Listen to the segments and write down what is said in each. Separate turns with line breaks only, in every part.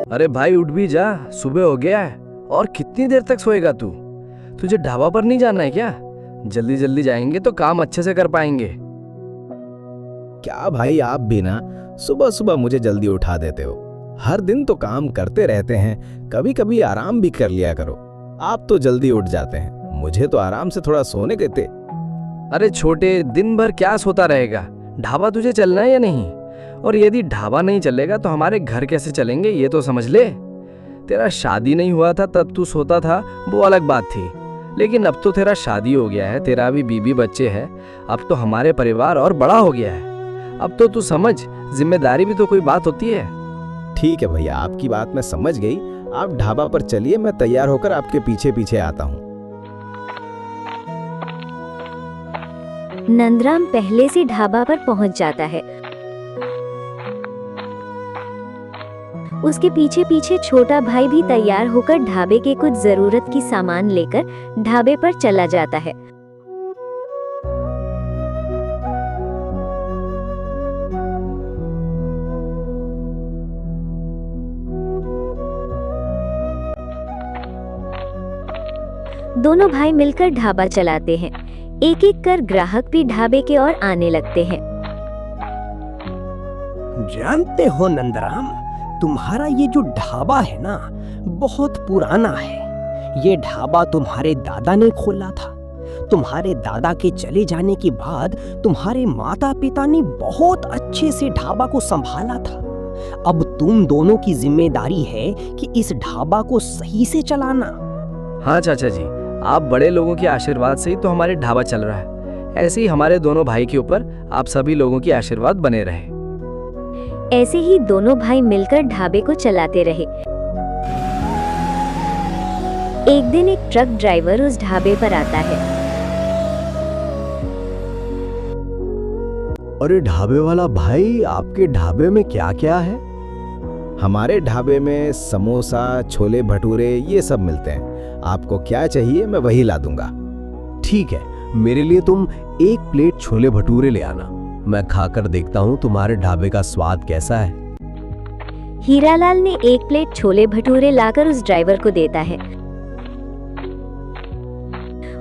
अरे भाई उठ भी जा, सुबह हो गया है। और कितनी देर तक सोएगा तू? तुझे ढाबा पर नहीं जाना है क्या? जल्दी जल्दी जाएंगे तो काम अच्छे से कर पाएंगे।
क्या भाई, आप भी ना सुबह सुबह मुझे जल्दी उठा देते हो। हर दिन तो काम करते रहते हैं, कभी कभी आराम भी कर लिया करो। आप तो जल्दी उठ जाते हैं, मुझे तो आराम से थोड़ा सोने देते।
अरे छोटे, दिन भर क्या सोता रहेगा? ढाबा तुझे चलना है या नहीं? और यदि ढाबा नहीं चलेगा तो हमारे घर कैसे चलेंगे, ये तो समझ ले। तेरा शादी नहीं हुआ था तब तू सोता था, वो अलग बात थी। लेकिन अब तो तेरा शादी हो गया है, तेरा भी बीबी बच्चे हैं। अब तो हमारे परिवार और बड़ा हो गया है। अब तो तू समझ, जिम्मेदारी भी तो कोई बात होती है।
ठीक है भैया, आपकी बात मैं समझ गई। आप ढाबा पर चलिए, मैं तैयार होकर आपके पीछे पीछे आता हूँ।
नंदराम पहले से ढाबा पर पहुंच जाता है। उसके पीछे पीछे छोटा भाई भी तैयार होकर ढाबे के कुछ जरूरत की सामान लेकर ढाबे पर चला जाता है। दोनों भाई मिलकर ढाबा चलाते हैं। एक एक कर ग्राहक भी ढाबे के ओर आने लगते हैं।
जानते हो नंदराम, तुम्हारा ये जो ढाबा है ना, बहुत पुराना है। ये ढाबा तुम्हारे दादा ने खोला था। तुम्हारे दादा के चले जाने के बाद तुम्हारे माता पिता ने बहुत अच्छे से ढाबा को संभाला था। अब तुम दोनों की जिम्मेदारी है कि इस ढाबा को सही से चलाना।
हाँ चाचा जी, आप बड़े लोगों के आशीर्वाद से ही तो हमारे ढाबा चल रहा है। ऐसे ही हमारे दोनों भाई के ऊपर आप सभी लोगों की आशीर्वाद बने रहे।
ऐसे ही दोनों भाई मिलकर ढाबे को चलाते रहे। एक दिन एक ट्रक ड्राइवर उस ढाबे पर आता है।
अरे ढाबे वाला भाई, आपके ढाबे में क्या क्या है? हमारे ढाबे में समोसा, छोले भटूरे ये सब मिलते हैं। आपको क्या चाहिए मैं वही ला दूंगा।
ठीक है, मेरे लिए तुम 1 प्लेट छोले भटूरे ले आना। मैं खाकर देखता हूँ तुम्हारे ढाबे का स्वाद कैसा है।
हीरालाल ने 1 प्लेट छोले भटूरे लाकर उस ड्राइवर को देता है।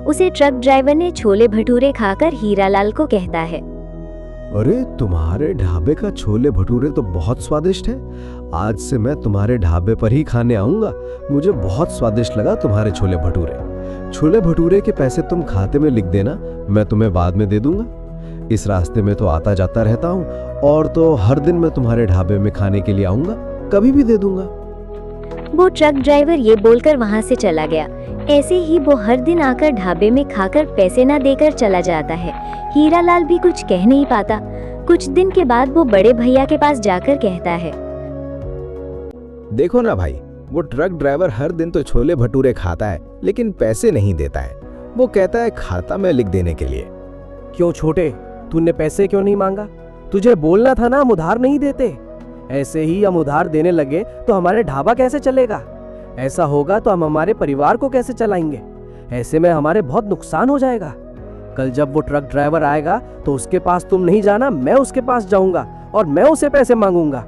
उसे ट्रक ड्राइवर ने छोले भटूरे खाकर हीरालाल को कहता है,
अरे तुम्हारे ढाबे का छोले भटूरे तो बहुत स्वादिष्ट है। आज से मैं तुम्हारे ढाबे पर ही खाने आऊंगा। मुझे बहुत स्वादिष्ट लगा तुम्हारे छोले भटूरे। छोले भटूरे के पैसे तुम खाते में लिख देना, मैं तुम्हें बाद में दे दूंगा। इस रास्ते में तो आता जाता रहता हूँ, और तो हर दिन मैं तुम्हारे ढाबे में खाने के लिए आऊंगा, कभी भी दे दूंगा।
वो ट्रक ड्राइवर ये बोलकर वहां से चला गया। ऐसे ही वो हर दिन आकर ढाबे में खाकर पैसे ना देकर चला जाता है। हीरालाल भी कुछ कह नहीं पाता। कुछ दिन के बाद वो बड़े भैया के पास जाकर कहता है,
देखो ना भाई, वो ट्रक ड्राइवर हर दिन तो छोले भटूरे खाता है लेकिन पैसे नहीं देता है। वो कहता है खाता में लिख देने के लिए।
क्यों छोटे, तूने पैसे क्यों नहीं मांगा? तुझे बोलना था ना हम उधार नहीं देते। ऐसे ही हम उधार देने लगे तो हमारे ढाबा कैसे चलेगा? ऐसा होगा तो हम हमारे परिवार को कैसे चलाएंगे? ऐसे में हमारे बहुत नुकसान हो जाएगा। कल जब वो ट्रक ड्राइवर आएगा तो उसके पास तुम नहीं जाना, मैं उसके पास जाऊंगा और मैं उसे पैसे मांगूंगा।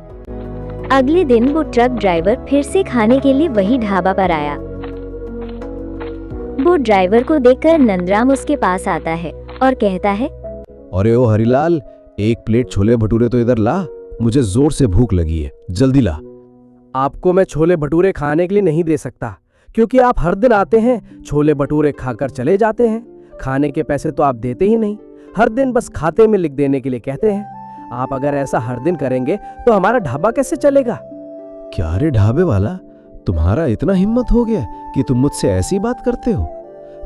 अगले दिन वो ट्रक ड्राइवर फिर से खाने के लिए वही ढाबा पर आया। वो ड्राइवर को देखकर नंदराम उसके पास आता है और कहता है,
अरे ओ हरिलाल, 1 प्लेट छोले भटूरे तो इधर ला, मुझे जोर से भूख लगी है, जल्दी ला।
आपको मैं छोले भटूरे खाने के लिए नहीं दे सकता, क्योंकि आप हर दिन आते हैं, छोले भटूरे खाकर चले जाते हैं। खाने के पैसे तो आप देते ही नहीं, हर दिन बस खाते में लिख देने के लिए कहते हैं। आप अगर ऐसा हर दिन करेंगे तो हमारा ढाबा कैसे चलेगा?
क्या रे ढाबे वाला, तुम्हारा इतना हिम्मत हो गया कि तुम मुझसे ऐसी बात करते हो?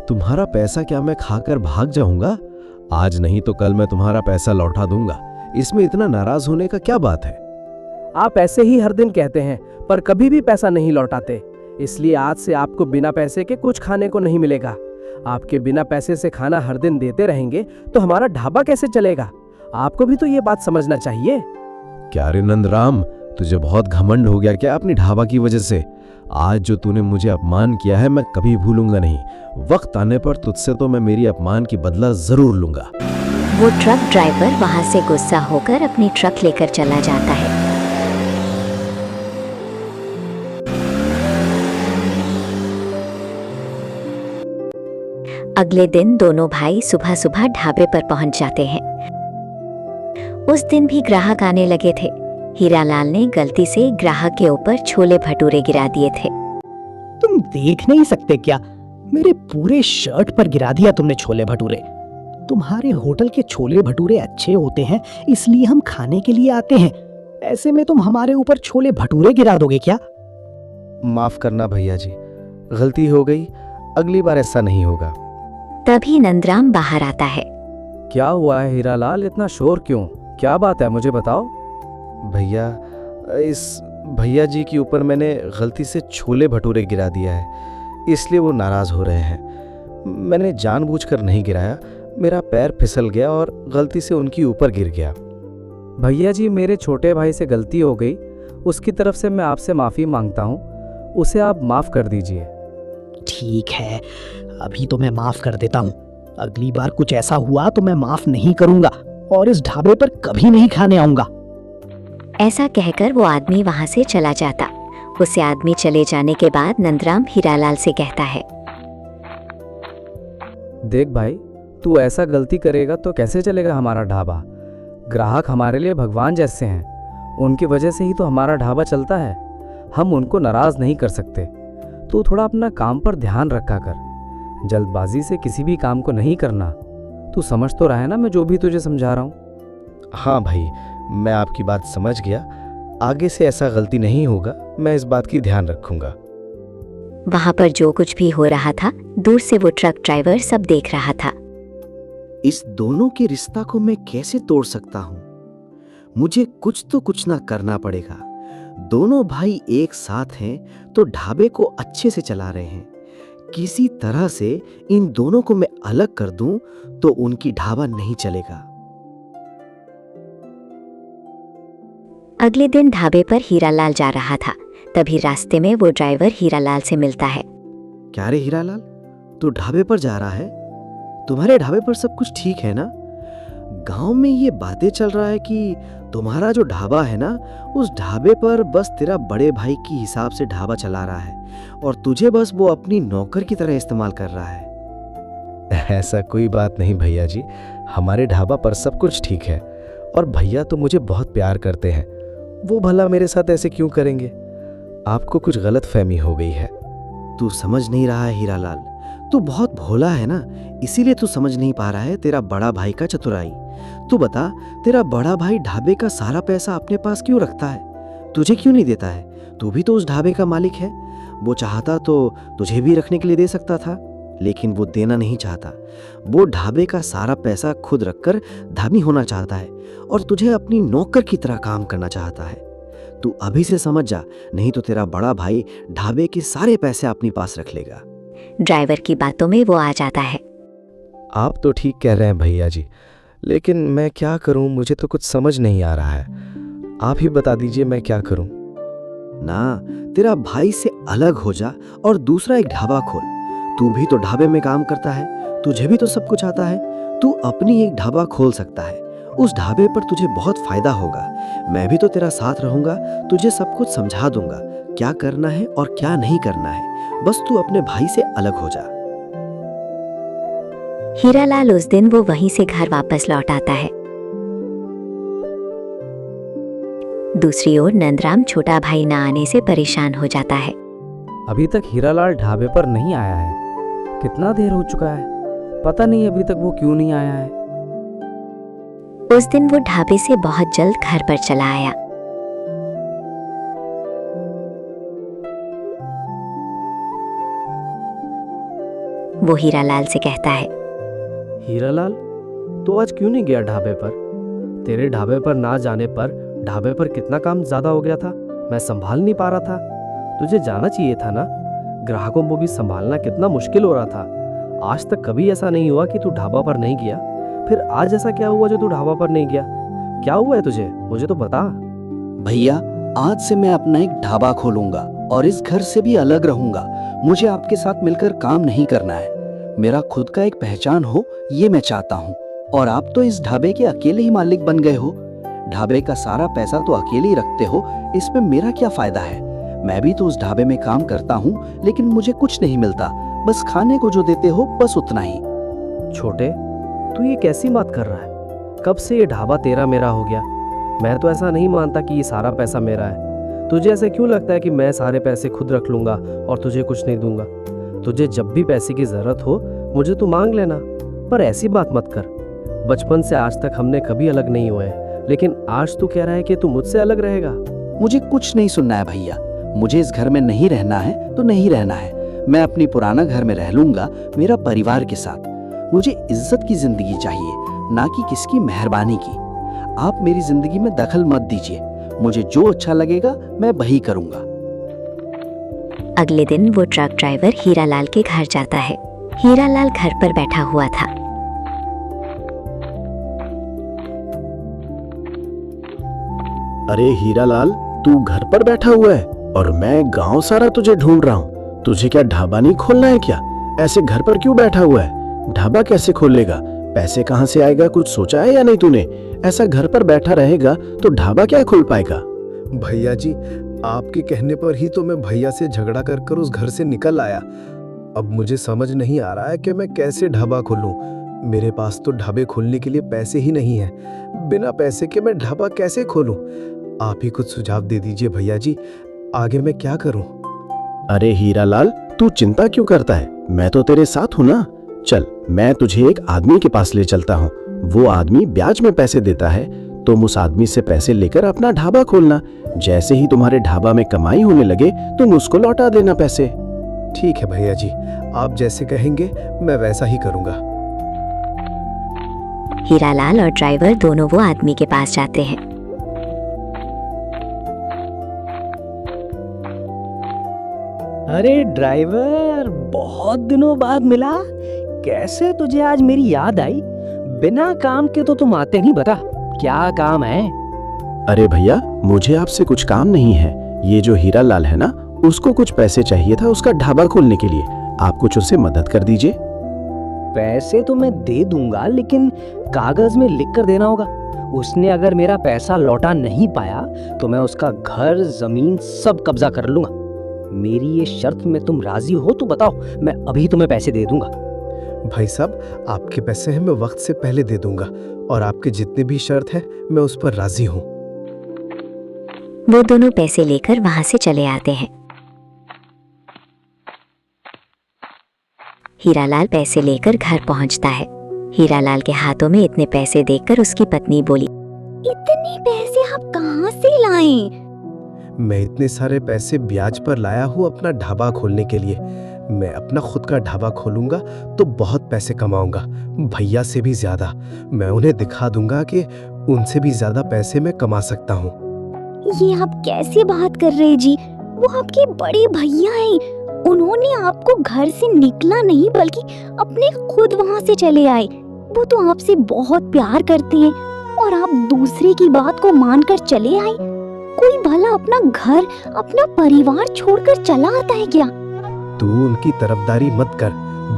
तुम्हारा पैसा क्या मैं खाकर भाग जाऊंगा? आज नहीं तो कल मैं तुम्हारा पैसा लौटा दूंगा। इसमें इतना नाराज होने का क्या बात है?
आप ऐसे ही हर दिन कहते हैं पर कभी भी पैसा नहीं लौटाते, इसलिए आज से आपको बिना पैसे के कुछ खाने को नहीं मिलेगा। आपके बिना पैसे से खाना हर दिन देते रहेंगे तो हमारा ढाबा कैसे चलेगा? आपको भी तो ये बात समझना चाहिए।
क्या रे नंदराम, तुझे बहुत घमंड हो गया क्या अपनी ढाबा की वजह से? आज जो तूने मुझे अपमान किया है मैं कभी भूलूंगा नहीं। वक्त आने पर तुझसे तो मैं मेरी अपमान की बदला जरूर लूंगा।
वो ट्रक ड्राइवर वहां से गुस्सा होकर अपनी ट्रक लेकर चला जाता है। अगले दिन दोनों भाई सुबह सुबह ढाबे पर पहुंच जाते हैं। उस दिन भी ग्राहक आने लगे थे। हीरालाल ने गलती से ग्राहक के ऊपर छोले भटूरे गिरा दिए थे।
तुम देख नहीं सकते क्या? मेरे पूरे शर्ट पर गिरा दिया तुमने छोले भटूरे। तुम्हारे होटल के छोले भटूरे अच्छे होते हैं इसलिए हम खाने के लिए आते हैं। ऐसे में तुम हमारे ऊपर छोले भटूरे गिरा दोगे क्या?
माफ करना भैया जी, गलती हो गई, अगली बार ऐसा नहीं होगा।
तभी नंदराम बाहर आता है।
क्या हुआ है हीरालाल, इतना शोर क्यों? क्या बात है, मुझे बताओ।
भैया, इस भैया जी के ऊपर मैंने गलती से छोले भटूरे गिरा दिया है, इसलिए वो नाराज हो रहे हैं। मैंने जानबूझकर नहीं गिराया, मेरा पैर फिसल गया और गलती से उनके ऊपर गिर गया।
भैया जी, मेरे छोटे भाई से गलती हो गई, उसकी तरफ से मैं आपसे माफ़ी मांगता हूँ, उसे आप माफ़ कर दीजिए।
ठीक है, अभी तो मैं माफ कर देता हूँ। अगली बार कुछ ऐसा हुआ तो मैं माफ नहीं करूंगा और इस ढाबे पर कभी नहीं खाने आऊंगा।
ऐसा कहकर वो आदमी वहां से चला जाता। उसे आदमी चले जाने के बाद नंदराम हीरालाल से कहता है,
देख भाई, तू ऐसा गलती करेगा तो कैसे चलेगा हमारा ढाबा? ग्राहक हमारे लिए भगवान जैसे हैं, उनकी वजह से ही तो हमारा ढाबा चलता है। हम उनको नाराज नहीं कर सकते। तू थोड़ा अपना काम पर ध्यान रखा कर, जल्दबाजी से किसी भी काम को नहीं करना। तू समझ तो रहा है ना मैं जो भी तुझे समझा रहा हूँ?
हाँ भाई, मैं आपकी बात समझ गया, आगे से ऐसा गलती नहीं होगा, मैं इस बात की ध्यान रखूंगा।
वहां पर जो कुछ भी हो रहा था दूर से वो ट्रक ड्राइवर सब देख रहा था।
इस दोनों के रिश्ता को मैं कैसे तोड़ सकता हूं? मुझे कुछ तो कुछ ना करना पड़ेगा। दोनों भाई एक साथ हैं तो ढाबे को अच्छे से चला रहे हैं। किसी तरह से इन दोनों को मैं अलग कर दूं तो उनकी ढाबा नहीं चलेगा।
अगले दिन ढाबे पर हीरालाल जा रहा था। तभी रास्ते में वो ड्राइवर हीरालाल से मिलता है।
क्या रे हीरालाल, तू ढाबे पर जा रहा है? तुम्हारे ढाबे पर सब कुछ ठीक है ना? गांव में ये बातें चल रहा है कि तुम्हारा जो ढाबा है ना, उस ढाबे पर बस तेरा बड़े भाई की हिसाब से ढाबा चला रहा है और तुझे बस वो अपनी नौकर की तरह इस्तेमाल कर रहा है।
ऐसा कोई बात नहीं भैया जी, हमारे ढाबा पर सब कुछ ठीक है और भैया तो मुझे बहुत प्यार करते हैं। वो भला मेरे साथ ऐसे क्यों करेंगे? आपको कुछ गलत फहमी हो गई है।
तू समझ नहीं रहा है हीरालाल, तू बहुत भोला है ना, इसीलिए तू समझ नहीं पा रहा है तेरा बड़ा भाई का चतुराई। तू बता, तेरा बड़ा भाई ढाबे का सारा पैसा अपने पास क्यों रखता है? तुझे क्यों नहीं देता है? तू भी तो उस ढाबे का मालिक है। वो चाहता तो तुझे भी रखने के लिए दे सकता था, लेकिन वो देना नहीं चाहता। वो ढाबे का सारा पैसा खुद रखकर धनी होना चाहता है और तुझे अपनी नौकर की तरह काम करना चाहता है। तू अभी से समझ जा, नहीं तो तेरा बड़ा भाई ढाबे के सारे पैसे अपने पास रख लेगा।
ड्राइवर की बातों में वो आ जाता है।
आप तो ठीक कह रहे हैं भैया जी, लेकिन मैं क्या करूं, मुझे तो कुछ समझ नहीं आ रहा है। आप ही बता दीजिए मैं क्या करूं।
ना, तेरा भाई से अलग हो जा और दूसरा एक ढाबा खोल। तू भी तो ढाबे में काम करता है, तुझे भी तो सब कुछ आता है। तू अपनी एक ढाबा खोल सकता है, उस ढाबे पर तुझे बहुत फायदा होगा। मैं भी तो तेरा साथ रहूंगा, तुझे सब कुछ समझा दूंगा, क्या करना है और क्या नहीं करना है। बस तू अपने भाई से अलग हो जा।
हीरालाल उस दिन वो वहीं से घर वापस लौट आता है। दूसरी ओर नंदराम छोटा भाई ना आने से परेशान हो जाता है।
अभी तक हीरालाल ढाबे पर नहीं आया है। कितना देर हो चुका है, पता नहीं अभी तक वो क्यों नहीं आया है।
उस दिन वो ढाबे से बहुत जल्द घर पर चला आया। वो हीरालाल से कहता है,
हीरालाल, तो आज क्यों नहीं गया ढाबे पर? तेरे ढाबे पर ना जाने पर ढाबे पर कितना काम ज्यादा हो गया था, मैं संभाल नहीं पा रहा था। तुझे जाना चाहिए था ना, ग्राहकों को भी संभालना कितना मुश्किल हो रहा था। आज तक कभी ऐसा नहीं हुआ कि तू ढाबा पर नहीं गया, फिर आज ऐसा क्या हुआ जो तू ढाबा पर नहीं गया? क्या हुआ है तुझे, मुझे तो बता।
भैया, आज से मैं अपना एक ढाबा खोलूंगा और इस घर से भी अलग रहूंगा। मुझे आपके साथ मिलकर काम नहीं करना है। मेरा खुद का एक पहचान हो, ये मैं चाहता हूँ। और आप तो इस ढाबे के अकेले ही मालिक बन गए हो। ढाबे का सारा पैसा तो अकेले ही रखते हो, इसमें मेरा क्या फायदा है? मैं भी तो उस ढाबे में काम करता हूँ, लेकिन मुझे कुछ नहीं मिलता। बस खाने को जो देते हो, बस उतना ही।
छोटे, तू ये कैसी बात कर रहा है? कब से ये ढाबा तेरा मेरा हो गया? मैं तो ऐसा नहीं मानता कि ये सारा पैसा मेरा है। तुझे ऐसे क्यों लगता है कि मैं सारे पैसे खुद रख लूंगा और तुझे कुछ नहीं दूंगा? तुझे जब भी पैसे की जरूरत हो, मुझे तू मांग लेना, पर ऐसी बात मत कर। बचपन से आज तक हमने कभी अलग नहीं हुए, लेकिन आज तू कह रहा है कि तू मुझसे अलग रहेगा।
मुझे कुछ नहीं सुनना है भैया। मुझे इस घर में नहीं रहना है तो नहीं रहना है। मैं अपनी पुराना घर में रह लूंगा, मेरा परिवार के साथ। मुझे इज्जत की जिंदगी चाहिए, ना कि किसकी मेहरबानी की। आप मेरी जिंदगी में दखल मत दीजिए। मुझे जो अच्छा लगेगा मैं वही करूंगा।
अगले दिन वो ट्रक ड्राइवर हीरालाल के घर जाता है। हीरालाल घर पर बैठा हुआ था।
अरे हीरालाल, तू घर पर बैठा हुआ है और मैं गांव सारा तुझे ढूंढ रहा हूँ। तुझे क्या ढाबा नहीं खोलना है क्या? ऐसे घर पर क्यों बैठा हुआ है? ढाबा कैसे खोल लेगा? पैसे कहाँ से आएगा, कुछ सोचा है या नहीं तूने? ऐसा घर पर बैठा रहेगा तो ढाबा क्या खोल पाएगा?
भैया जी, आपके कहने पर ही तो मैं भैया से झगड़ा कर उस घर से निकल आया। अब मुझे समझ नहीं आ रहा है कि मैं कैसे ढाबा खोलूं। मेरे पास तो ढाबे खोलने के लिए पैसे ही नहीं है। बिना पैसे के मैं ढाबा कैसे खोलूं? आप ही कुछ सुझाव दे दीजिए भैया जी, आगे मैं क्या करूं?
अरे हीरालाल, तू चिंता क्यों करता है? मैं तो तेरे साथ हूँ ना। चल, मैं तुझे एक आदमी के पास ले चलता हूँ। वो आदमी ब्याज में पैसे देता है। तुम उस आदमी से पैसे लेकर अपना ढाबा खोलना। जैसे ही तुम्हारे ढाबा में कमाई होने लगे, तुम उसको लौटा देना पैसे।
ठीक है भैया जी, आप जैसे कहेंगे मैं वैसा ही करूंगा।
हीरालाल और ड्राइवर दोनों वो आदमी के पास जाते हैं।
अरे ड्राइवर, बहुत दिनों बाद मिला। कैसे तुझे आज मेरी याद आई? बिना काम के तो तुम आते नहीं। बता, क्या काम है?
अरे भैया, मुझे आपसे कुछ काम नहीं है। ये जो हीरालाल है ना, उसको कुछ पैसे चाहिए था उसका ढाबा खोलने के लिए। आप कुछ उससे मदद कर दीजिए।
पैसे तो मैं दे दूंगा, लेकिन कागज में लिख कर देना होगा। उसने अगर मेरा पैसा लौटा नहीं पाया तो मैं उसका घर, जमीन सब कब्जा कर लूंगा। मेरी ये शर्त में तुम राजी हो तो बताओ, मैं अभी तुम्हें पैसे दे दूंगा।
भाई साहब, आपके पैसे हैं मैं वक्त से पहले दे दूंगा, और आपके जितने भी शर्त है मैं उस पर राजी हूँ।
वो दोनों पैसे लेकर वहां से चले आते हैं। हीरालाल पैसे लेकर घर पहुंचता है। हीरालाल के हाथों में इतने पैसे देखकर उसकी पत्नी बोली, इतने पैसे आप कहाँ से लाए?
मैं इतने सारे पैसे ब्याज पर लाया हूँ अपना ढाबा खोलने के लिए। मैं अपना खुद का ढाबा खोलूंगा तो बहुत पैसे कमाऊंगा, भैया से भी ज्यादा। मैं उन्हें दिखा दूंगा कि उनसे भी ज्यादा पैसे मैं कमा सकता हूँ।
ये आप कैसे बात कर रहे जी? वो आपके बड़े भैया हैं। उन्होंने आपको घर से निकला नहीं, बल्कि अपने खुद वहाँ से चले आए। वो तो आपसे बहुत प्यार करते हैं और आप दूसरे की बात को मानकर चले आए। कोई भला अपना घर, अपना परिवार छोड़कर चला आता है क्या?
तू उनकी तरफदारी मत कर।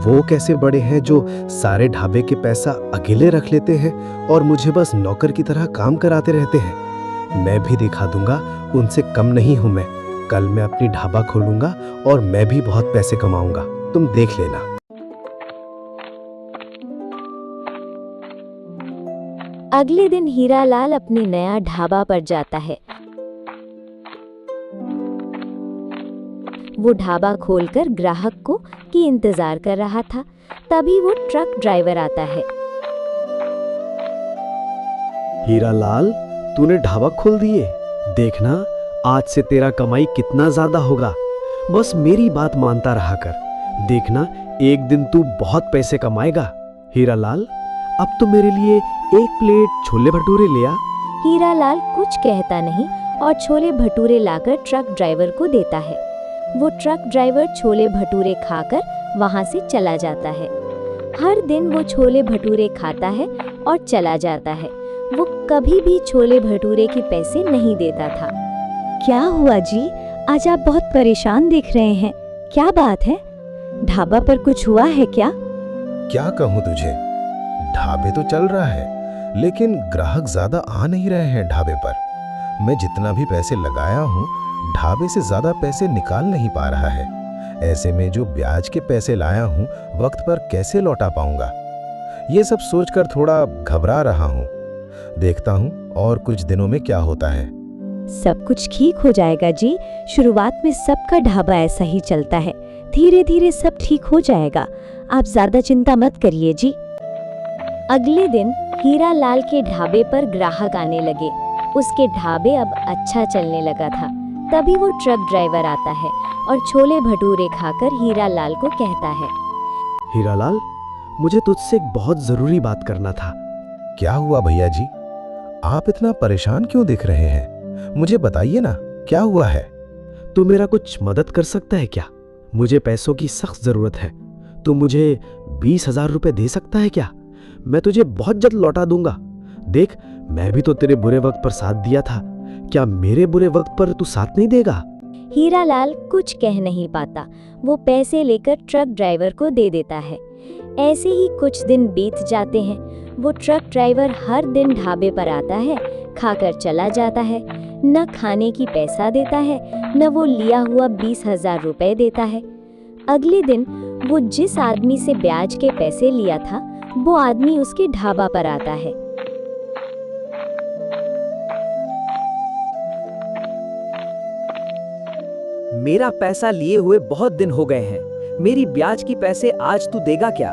वो कैसे बड़े हैं जो सारे ढाबे के पैसा अकेले रख लेते हैं और मुझे बस नौकर की तरह काम कराते रहते हैं। मैं भी दिखा दूंगा, उनसे कम नहीं हूं मैं। कल मैं अपनी ढाबा खोलूंगा और मैं भी बहुत पैसे कमाऊंगा, तुम देख लेना।
अगले दिन हीरालाल अपने नया ढाबा पर जाता है। वो ढाबा खोलकर ग्राहक को की इंतजार कर रहा था। तभी वो ट्रक ड्राइवर आता है।
हीरालाल, तूने ढाबा खोल दिए। देखना, आज से तेरा कमाई कितना ज्यादा होगा। बस मेरी बात मानता रहा कर। देखना, एक दिन तू बहुत पैसे कमाएगा। हीरालाल, अब तो मेरे लिए एक प्लेट छोले भटूरे ले आ।
हीरालाल कुछ कहता नहीं और छोले भटूरे लाकर ट्रक ड्राइवर को देता है। वो ट्रक ड्राइवर छोले भटूरे खाकर वहां से चला जाता है। हर दिन वो छोले भटूरे खाता है और चला जाता है। वो कभी भी छोले भटूरे के पैसे नहीं देता था। क्या हुआ जी, आज आप बहुत परेशान दिख रहे हैं, क्या बात है? ढाबा पर कुछ हुआ है क्या?
क्या कहूँ तुझे, ढाबे तो चल रहा है लेकिन ग्राहक ज्यादा आ नहीं रहे हैं ढाबे पर। मैं जितना भी पैसे लगाया हूँ ढाबे से ज्यादा पैसे निकाल नहीं पा रहा है। ऐसे में जो ब्याज के पैसे लाया हूँ वक्त पर कैसे लौटा पाऊंगा, ये सब सोचकर थोड़ा घबरा रहा हूँ। देखता हूँ और कुछ दिनों में क्या होता है।
सब कुछ ठीक हो जाएगा जी। शुरुआत में सबका ढाबा ऐसा ही चलता है, धीरे धीरे सब ठीक हो जाएगा। आप ज्यादा चिंता मत करिए जी। अगले दिन हीरा लाल के ढाबे पर ग्राहक आने लगे। उसके ढाबे अब अच्छा चलने लगा था। तभी वो ट्रक ड्राइवर आता है और छोले भटूरे खाकर हीरा लाल को कहता है,
हीरालाल, मुझे तुझसे एक बहुत जरूरी बात करना था।
क्या हुआ भैया जी, आप इतना परेशान क्यों दिख रहे हैं? मुझे बताइए ना, क्या हुआ है?
तू मेरा कुछ मदद कर सकता है क्या? मुझे पैसों की सख्त जरूरत है। तू मुझे 20,000 रुपए दे सकता है क्या? मैं तुझे बहुत जल्द लौटा दूंगा। देख, मैं भी तो तेरे बुरे वक्त पर साथ दिया था, क्या मेरे बुरे वक्त पर तू साथ नहीं देगा?
हीरालाल कुछ कह नहीं पाता। वो पैसे लेकर ट्रक ड्राइवर को दे देता है। ऐसे ही कुछ दिन बीत जाते हैं। वो ट्रक ड्राइवर हर दिन ढाबे पर आता है, खाकर चला जाता है। न खाने की पैसा देता है, न वो लिया हुआ 20,000 रुपए देता है। अगले दिन वो जिस आदमी से ब्याज के पैसे लिया था, वो आदमी उसके ढाबा पर आता है।
मेरा पैसा लिए हुए बहुत दिन हो गए हैं। मेरी ब्याज की पैसे आज तू देगा क्या?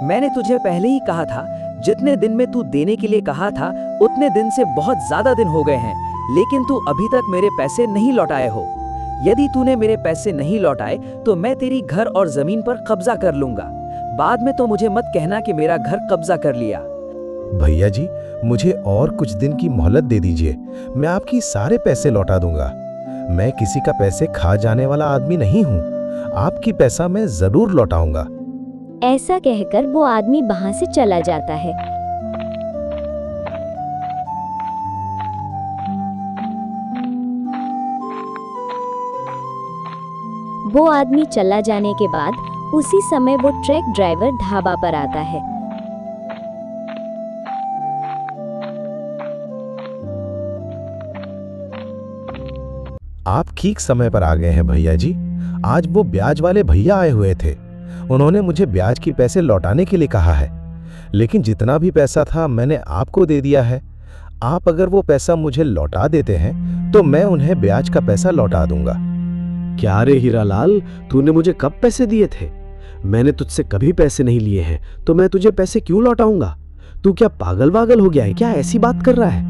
मैंने तुझे पहले ही कहा था, जितने दिन में तू देने के लिए कहा था उतने दिन से बहुत ज्यादा दिन हो गए हैं, लेकिन तू अभी तक मेरे पैसे नहीं लौटाए हो। यदि तूने मेरे पैसे नहीं लौटाए तो मैं तेरी घर और जमीन पर कब्जा कर लूंगा। बाद में तो मुझे मत कहना कि मेरा घर कब्जा कर लिया।
भैया जी, मुझे और कुछ दिन की मोहलत दे दीजिए, मैं आपकी सारे पैसे लौटा दूंगा। मैं किसी का पैसे खा जाने वाला आदमी नहीं हूँ। आपकी पैसा मैं जरूर लौटाऊंगा।
ऐसा कहकर वो आदमी वहां से चला जाता है। वो आदमी चला जाने के बाद उसी समय वो ट्रक ड्राइवर ढाबा पर आता है।
आप ठीक समय पर आ गए हैं भैया जी। आज वो ब्याज वाले भैया आए हुए थे। उन्होंने मुझे ब्याज की पैसे लौटाने के लिए कहा है, लेकिन जितना भी पैसा था मैंने आपको दे दिया है। आप अगर वो पैसा मुझे लौटा देते हैं तो मैं उन्हें ब्याज का पैसा लौटा दूंगा।
क्या रे हीरालाल, तूने मुझे कब पैसे दिए थे? मैंने तुझसे कभी पैसे नहीं लिए हैं, तो मैं तुझे पैसे क्यों लौटाऊंगा? तू क्या पागल वागल हो गया है क्या? ऐसी बात कर रहा है?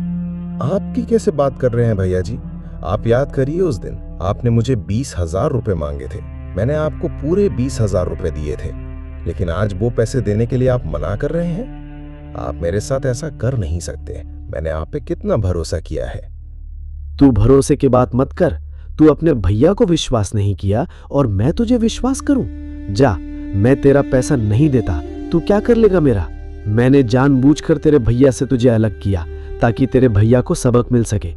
आपकी कैसे बात कर रहे हैं भैया जी? आप याद करिए, उस दिन आपने मुझे 20,000 रुपए मांगे थे। मैंने आपको पूरे 20,000 रुपए दिए थे, लेकिन आज वो पैसे देने के लिए आप मना कर रहे हैं। आप मेरे साथ ऐसा कर नहीं सकते। मैंने आप पे कितना भरोसा किया है।
तू भरोसे की बात मत कर। तू अपने भैया को विश्वास नहीं किया और मैं तुझे विश्वास करूं? जा, मैं तेरा पैसा नहीं देता। तू क्या कर लेगा मेरा? मैंने जानबूझकर तेरे भैया से तुझे अलग किया ताकि तेरे भैया को सबक मिल सके।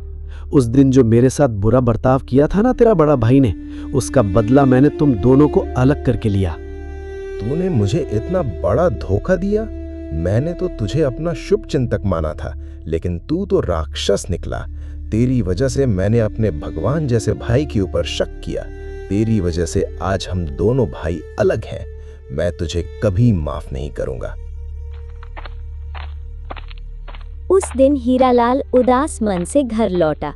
उस दिन जो मेरे साथ बुरा बर्ताव किया था ना तेरा बड़ा भाई ने, उसका बदला मैंने तुम दोनों को अलग करके लिया।
तूने मुझे इतना बड़ा धोखा दिया? मैंने तो तुझे अपना शुभ चिंतक माना था, लेकिन तू तो राक्षस निकला। तेरी वजह से मैंने अपने भगवान जैसे भाई के ऊपर शक किया। तेरी वजह से आज हम दोनों भाई अलग हैं। मैं तुझे कभी माफ नहीं करूंगा।
उस दिन हीरालाल उदास मन से घर लौटा।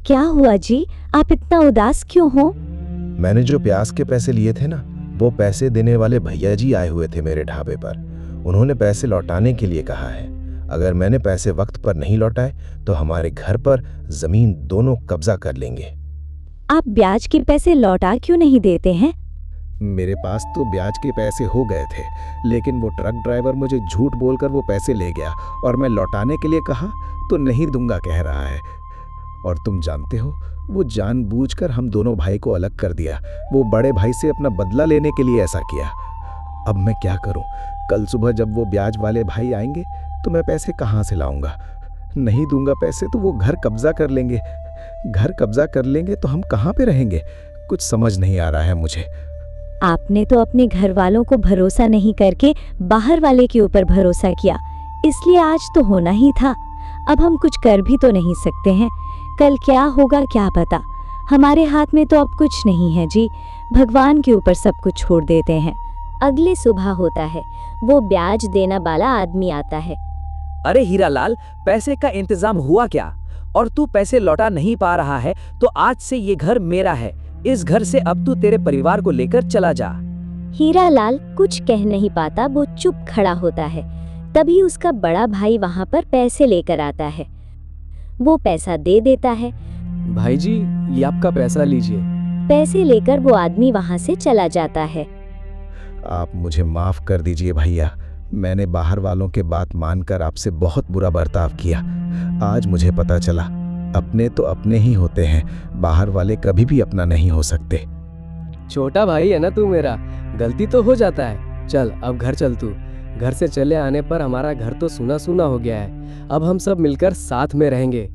क्या हुआ जी, आप इतना उदास क्यों हो?
मैंने जो प्याज के पैसे लिए थे ना, वो पैसे देने वाले भैया जी आए हुए थे मेरे ढाबे पर। उन्होंने पैसे लौटाने के लिए कहा है। अगर मैंने पैसे वक्त पर नहीं लौटाए तो हमारे घर पर जमीन दोनों कब्जा कर लेंगे।
आप ब्याज के पैसे लौटा क्यों नहीं देते हैं?
मेरे पास तो ब्याज के पैसे हो गए थे, लेकिन वो ट्रक ड्राइवर मुझे झूठ बोलकर वो पैसे ले गया और मैं लौटाने के लिए कहा तो नहीं दूंगा कह रहा है। और तुम जानते हो, वो जानबूझकर हम दोनों भाई को अलग कर दिया। वो बड़े भाई से अपना बदला लेने के लिए ऐसा किया। अब मैं क्या करूं? कल सुबह जब वो ब्याज वाले भाई आएंगे तो मैं पैसे कहां से लाऊंगा? नहीं दूंगा पैसे तो वो घर कब्जा कर लेंगे। घर कब्जा कर लेंगे तो हम कहाँ पे रहेंगे? कुछ समझ नहीं आ रहा है मुझे।
आपने तो अपने घर वालों को भरोसा नहीं करके बाहर वाले के ऊपर भरोसा किया, इसलिए आज तो होना ही था। अब हम कुछ कर भी तो नहीं सकते हैं। कल क्या होगा क्या पता। हमारे हाथ में तो अब कुछ नहीं है जी, भगवान के ऊपर सब कुछ छोड़ देते हैं। अगले सुबह होता है, वो ब्याज देना वाला आदमी आता है।
अरे हीरालाल, पैसे का इंतजाम हुआ क्या? और तू पैसे लौटा नहीं पा रहा है तो आज से ये घर मेरा है। इस घर से अब तू तेरे परिवार को लेकर चला जा।
हीरालाल कुछ कह नहीं पाता, वो चुप खड़ा होता है। तभी उसका बड़ा भाई वहां पर पैसे लेकर आता है। वो पैसा दे देता है।
भाई जी, ये आपका पैसा लीजिए।
पैसे लेकर वो आदमी वहां से चला जाता है।
आप मुझे माफ कर दीजिए भैया, मैंने बाहर वालों के बात मानकर आपसे बहुत बुरा बर्ताव किया। आज मुझे पता चला, अपने तो अपने ही होते हैं, बाहर वाले कभी भी अपना नहीं हो सकते।
छोटा भाई है ना तू मेरा, गलती तो हो जाता है। चल अब घर चल तू। घर से चले आने पर हमारा घर तो सूना सूना हो गया है। अब हम सब मिलकर साथ में रहेंगे।